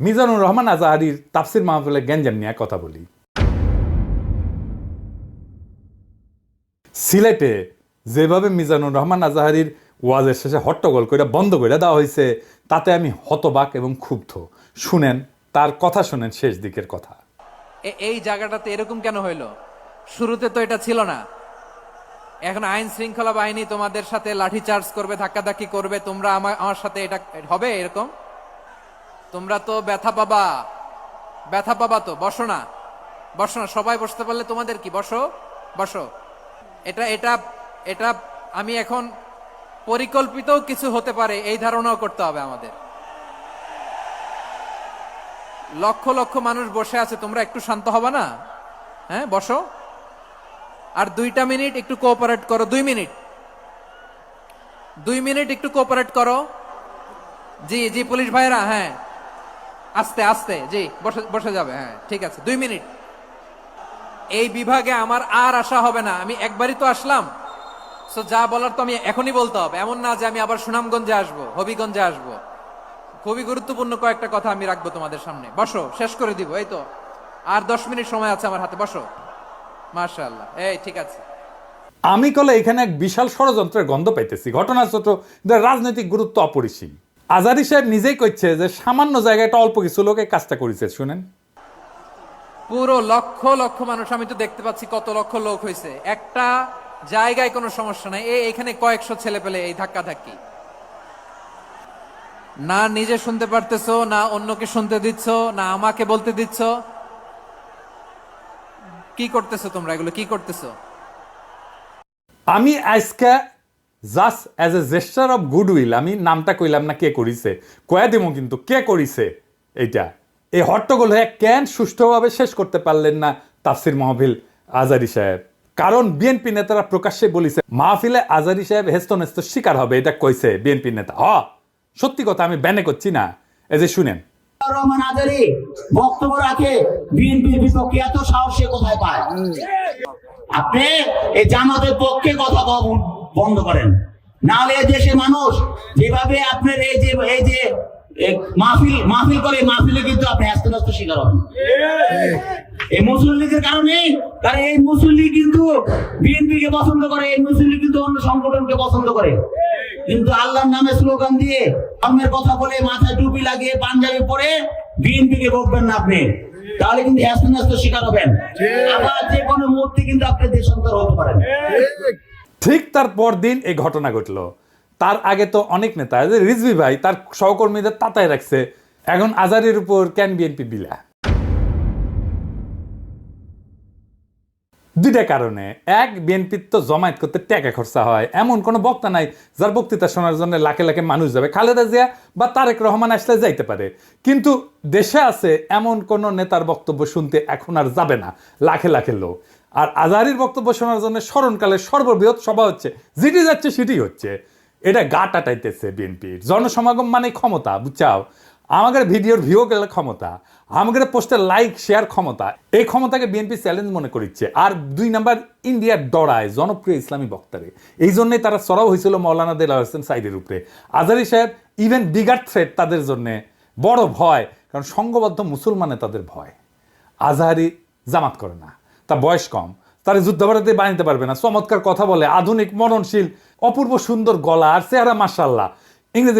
মিজানুর রহমান আজাহারির তাফসির মাহফিলে গ্যাঞ্জাম নিয়ে কথা বলি। সিলেটে যেভাবে মিজানুর রহমান আজাহারির ওয়াজের শেষে হট্টগোল করে বন্ধ করে দেওয়া হয়েছে, তাতে আমি হতবাক এবং ক্ষুব্ধ। শুনেন, তার কথা শুনেন, শেষ দিকের কথা। এই জায়গাটাতে এরকম কেন হইলো? শুরুতে তো এটা ছিল না। এখন আইন শৃঙ্খলা বাহিনী তোমাদের সাথে লাঠি চার্জ করবে, ধাক্কাধাক্কি করবে, তোমরা আমার সাথে এটা হবে এরকম? তোমরা তো ব্যথা পাবা তো। বসো না, সবাই বসতে পারলে তোমাদের কি? বসো। এটা এটা এটা আমি এখন পরিকল্পিত কিছু হতে পারে এই ধারণাও করতে হবে আমাদের। লক্ষ লক্ষ মানুষ বসে আছে, তোমরা একটু শান্ত হবে না? হ্যাঁ, বসো। আর 2 মিনিট একটু কোঅপারেট করো। 2 মিনিট একটু কোঅপারেট করো। জি পুলিশ ভাইরা, হ্যাঁ, আস্তে আস্তে, জি বসে যাবে। হ্যাঁ, ঠিক আছে, 2 মিনিট। এই বিভাগে আমার আর আসা হবে না। আমি একবারই তো আসলাম, সো যা বলার তো আমি এখনই বলতে হবে। এমন না যে আমি আবার সুনামগঞ্জে আসবো, হবিগঞ্জে আসবো। খুবই গুরুত্বপূর্ণ কয়েকটা কথা আমি রাখবো তোমাদের সামনে। বসো, শেষ করে দিব। এই তো আর 10 মিনিট সময় আছে আমার হাতে। বসো। মাশাআল্লাহ, এই ঠিক আছে। আমি কলে এখানে এক বিশাল ষড়যন্ত্রের গন্ধ পাইতেছি। ঘটনা ছোট, রাজনৈতিক গুরুত্ব অপরিসীম। আজারি সাহেব নিজেই কইছে যে সামান্য জায়গায় একটা অল্প কিছু লোকে কাজটা করেছে। শুনেন, পুরো লক্ষ লক্ষ মানুষ, আমি তো দেখতে পাচ্ছি কত লক্ষ লোক হয়েছে। একটা জায়গায় কোনো সমস্যা নাই। এখানে কয়েকশো ছেলে পেলে এই ধাক্কা ধাক্কি, না নিজে শুনতে পারতেছো, না অন্যকে শুনতে দিচ্ছ, না আমাকে বলতে দিচ্ছ। কি করতেছো তোমরা? এগুলো কি করতেছো? আমি আজকে just as a gesture of goodwill, আমি নামটা কইলাম না কে করিছে, কয়া দেবো কিন্তু কে করিছে এইটা। এই হট্টগোল হয়ে কেন সুষ্ঠুভাবে শেষ করতে পারলেন না তাফসির মাহফিল আজারি সাহেব? কারণ বিএনপি নেতারা প্রকাশ্যে বলিছে মাহফিলে আজারি সাহেব হেস্তনেস্ত শিকার হবে, এটা কইছে বিএনপি নেতা। সত্যি কথা, আমি ব্যানে করছি না। এই যে শুনেন, রহমান আজারি বক্তব্য রাখে বিএনপির বিপক্ষে, এত সাহস সে কোথায় পায়? আপনি এই জামাতের পক্ষে কথা বন্ধ করেন, নাহলে দেশে মানুষ যেভাবে আপনার এই যে মাহফিল করে, মাহফিলে কিন্তু আপনি হ্যাস্ত শিকার হবেন এই মুসলিম লীগের কারণে। কারণ এই মুসলিম লীগ কিন্তু বিএনপি কে পছন্দ করে, এই মুসলিম লীগ কিন্তু অন্য সংগঠনকে পছন্দ করে। কিন্তু আল্লাহর নামে স্লোগান দিয়ে, ধর্মের কথা বলে, মাথায় টুপি লাগিয়ে, পাঞ্জাবি পরে বিএনপি কে বকবেন না আপনি, তাহলে কিন্তু হ্যাস্ত শিকার হবেন। আবার যে কোনো মুহূর্তে কিন্তু আপনি দেশান্তর হতে পারেন। ঠিক তার পরদিন এই ঘটনা ঘটলো। তার আগে তো অনেক নেতা, রিজভী ভাই তার সহকর্মীদের তাতায় রাখছে। এখন আজারির উপর কেন বিএনপি বিলা? দুইটা কারণে। এক, বিএনপির তো জমায়েত করতে টাকা খরচা হয়, এমন কোনো বক্তা নাই যার বক্তৃতা শোনার জন্য লাখে লাখে মানুষ যাবে। খালেদা জিয়া বা তারেক রহমান আসলে যাইতে পারে, কিন্তু দেশে আছে এমন কোন নেতার বক্তব্য শুনতে এখন আর যাবে না লাখে লাখে লোক। আর আজারির বক্তব্য শোনার জন্য স্মরণকালের সর্ববৃহৎ সভা হচ্ছে, যেটি যাচ্ছে সেটি হচ্ছে। এটা গা টাটাইতেছে বিএনপির। জনসমাগম মানে ক্ষমতা, বুঝছাও? আমাদের ভিডিওর ভিউ গেলে ক্ষমতা, আমাদের পোস্টের লাইক শেয়ার ক্ষমতা, এই ক্ষমতাকে বিএনপি চ্যালেঞ্জ মনে করছে। আর 2 নাম্বার, ইন্ডিয়ার ডরায় জনপ্রিয় ইসলামী বক্তারে। এই জন্যই তারা চড়াও হয়েছিল মৌলানা দেলাওয়ার হোসেন সাইদের উপরে। আজারি সাহেব ইভেন বিগার থ্রেট তাদের জন্য, বড় ভয়, কারণ সংঘবদ্ধ মুসলমানে তাদের ভয়। আজাহারি জামাত করে না, তার বয়স কম, তারা যুদ্ধাপরাধী বানাইতে পারবে না। চমৎকার কথা বলে, আধুনিক, মননশীল, অপূর্ব সুন্দর গলা আর চেহারা, মাশাআল্লাহ। ইংরেজি